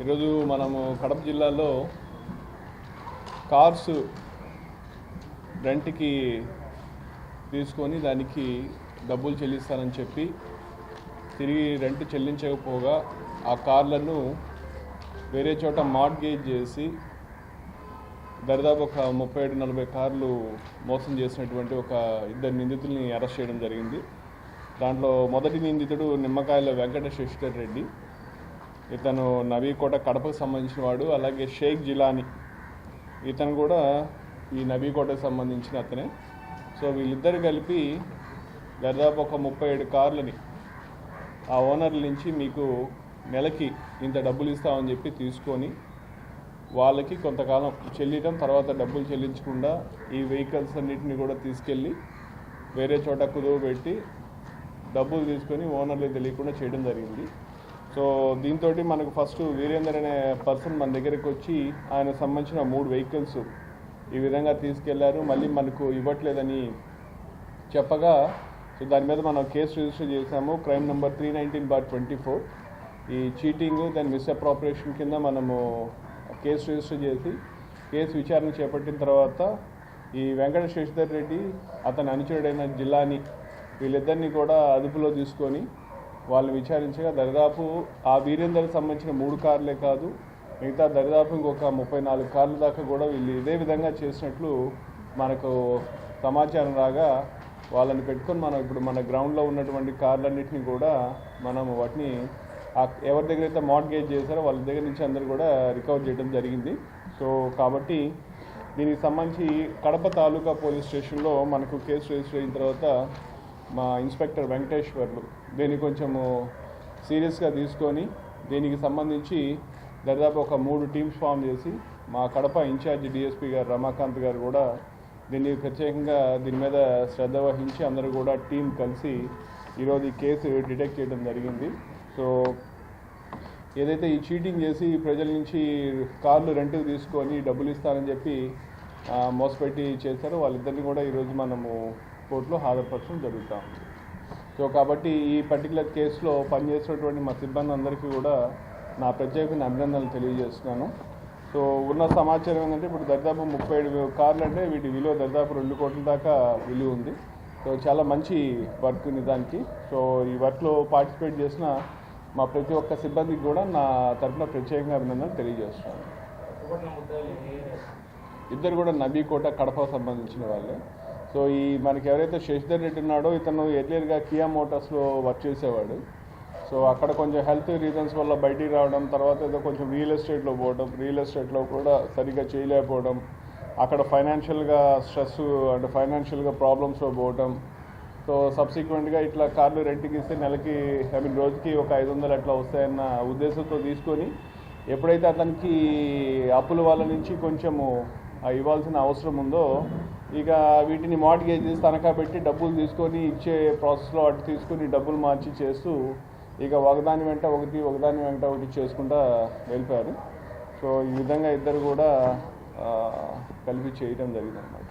ఈరోజు మనము కడప జిల్లాలో కార్స్ రెంట్కి తీసుకొని దానికి డబ్బులు చెల్లిస్తానని చెప్పి తిరిగి రెంట్ చెల్లించకపోగా ఆ కార్లను వేరే చోట మార్ట్గేజ్ చేసి దాదాపు ఒక 37-40 కార్లు మోసం చేసినటువంటి ఒక ఇద్దరు నిందితుల్ని అరెస్ట్ చేయడం జరిగింది. దాంట్లో మొదటి నిందితుడు నిమ్మకాయల వెంకటశేఖర్ రెడ్డి, ఇతను నవీకోట కడపకు సంబంధించిన వాడు. అలాగే షేక్ జిలానీ, ఇతను కూడా ఈ నవీకోటకు సంబంధించిన అతనే. సో వీళ్ళిద్దరు కలిపి దాదాపు ఒక 37 కార్లని ఆ ఓనర్ల నుంచి మీకు నెలకి ఇంత డబ్బులు ఇస్తామని చెప్పి తీసుకొని వాళ్ళకి కొంతకాలం చెల్లించడం, తర్వాత డబ్బులు చెల్లించకుండా ఈ వెహికల్స్ అన్నింటినీ కూడా తీసుకెళ్ళి వేరే చోట కుదువ పెట్టి డబ్బులు తీసుకొని ఓనర్లు తెలియకుండా చేయడం జరిగింది. సో దీంతో మనకు ఫస్ట్ వీరేందర్ అనే పర్సన్ మన దగ్గరికి వచ్చి ఆయన సంబంధించిన 3 వెహికల్స్ ఈ విధంగా తీసుకెళ్లారు, మళ్ళీ మనకు ఇవ్వట్లేదని చెప్పగా సో దాని మీద మనం కేసు రిజిస్టర్ చేశాము. క్రైమ్ నెంబర్ 319/24 ఈ చీటింగ్ దాని మిస్అప్రాపరేషన్ కింద మనము కేసు రిజిస్టర్ చేసి కేసు విచారణ చేపట్టిన తర్వాత ఈ వెంకటశేఖర్ రెడ్డి, అతని అనుచరుడైన జిల్లాని, వీళ్ళిద్దరినీ కూడా అదుపులో తీసుకొని వాళ్ళు విచారించగా దరిదాపు ఆ వీరేందర్కి సంబంధించిన 3 కార్లే కాదు, మిగతా దరిదాపు ఇంకొక 34 కార్ల దాకా కూడా వీళ్ళు ఇదే విధంగా చేసినట్లు మనకు సమాచారం రాగా వాళ్ళని పెట్టుకొని మనం ఇప్పుడు మన గ్రౌండ్లో ఉన్నటువంటి కార్లన్నింటినీ కూడా మనం వాటిని ఎవరి దగ్గర అయితే మార్ట్గేజ్ చేశారో వాళ్ళ దగ్గర నుంచి అందరూ కూడా రికవర్ చేయడం జరిగింది. సో కాబట్టి దీనికి సంబంధించి కడప తాలూకా పోలీస్ స్టేషన్లో మనకు కేసు రిజిస్టర్ అయిన తర్వాత మా ఇన్స్పెక్టర్ వెంకటేశ్వర్లు దీన్ని కొంచెము సీరియస్గా తీసుకొని దీనికి సంబంధించి దాదాపు ఒక 3 టీమ్స్ ఫామ్ చేసి మా కడప ఇన్ఛార్జి డిఎస్పీ గారు రమాకాంత్ గారు కూడా దీన్ని ప్రత్యేకంగా దీని మీద శ్రద్ధ వహించి అందరూ కూడా టీం కలిసి ఈరోజు ఈ కేసు డిటెక్ట్ చేయడం జరిగింది. సో ఏదైతే ఈ చీటింగ్ చేసి ప్రజల నుంచి కార్లు రెంట్కి తీసుకొని డబ్బులు ఇస్తానని చెప్పి మోసపెట్టి చేశారో వాళ్ళిద్దరిని కూడా ఈరోజు మనము కోర్టులో హాజరుపరచడం జరుగుతూ ఉంది. సో కాబట్టి ఈ పర్టికులర్ కేసులో పనిచేసినటువంటి మా సిబ్బంది అందరికీ కూడా నా ప్రత్యేకమైన అభినందనలు తెలియజేస్తున్నాను. సో ఉన్న సమాచారం ఏంటంటే ఇప్పుడు దాదాపు 37 కార్లు అంటే వీటి విలువ దాదాపు 2 కోట్ల దాకా విలువ ఉంది. సో చాలా మంచి వర్క్ ఉంది దానికి. సో ఈ వర్క్లో పార్టిసిపేట్ చేసిన మా ప్రతి ఒక్క సిబ్బందికి కూడా నా తరఫున ప్రత్యేకంగా అభినందనలు తెలియజేస్తున్నాను. ఇద్దరు కూడా నబీకోట కడపకు సంబంధించిన వాళ్ళే. సో ఈ మనకి ఎవరైతే శశిధర్ రెడ్డి ఉన్నాడో ఇతను ఎర్లియర్గా కియా మోటార్స్లో వర్క్ చేసేవాడు. సో అక్కడ కొంచెం హెల్త్ రీజన్స్ వల్ల బయటికి రావడం, తర్వాత ఏదో కొంచెం రియల్ ఎస్టేట్లో పోవడం, రియల్ ఎస్టేట్లో కూడా సరిగ్గా చేయలేకపోవడం, అక్కడ ఫైనాన్షియల్గా స్ట్రెస్ అంటే ఫైనాన్షియల్గా ప్రాబ్లమ్స్లో పోవడం. సో సబ్సిక్వెంట్గా ఇట్లా కార్లు రెంట్కి ఇస్తే నెలకి రోజుకి ఒక 500 అట్లా వస్తాయన్న ఉద్దేశంతో తీసుకొని ఎప్పుడైతే అతనికి అప్పుల వాళ్ళ నుంచి కొంచెము ఇవ్వాల్సిన అవసరం ఉందో ఇక వీటిని మార్ట్గేజ్ చేసి తనఖా పెట్టి డబ్బులు తీసుకొని ఇచ్చే ప్రాసెస్లో అటు తీసుకొని డబ్బులు మార్చి చేస్తూ ఇక ఒకదాని వెంట ఒకటి చేసుకుంటా వెళ్ళిపోయారు. సో ఈ విధంగా ఇద్దరు కూడా కలిపి చేయడం జరిగిందన్నమాట.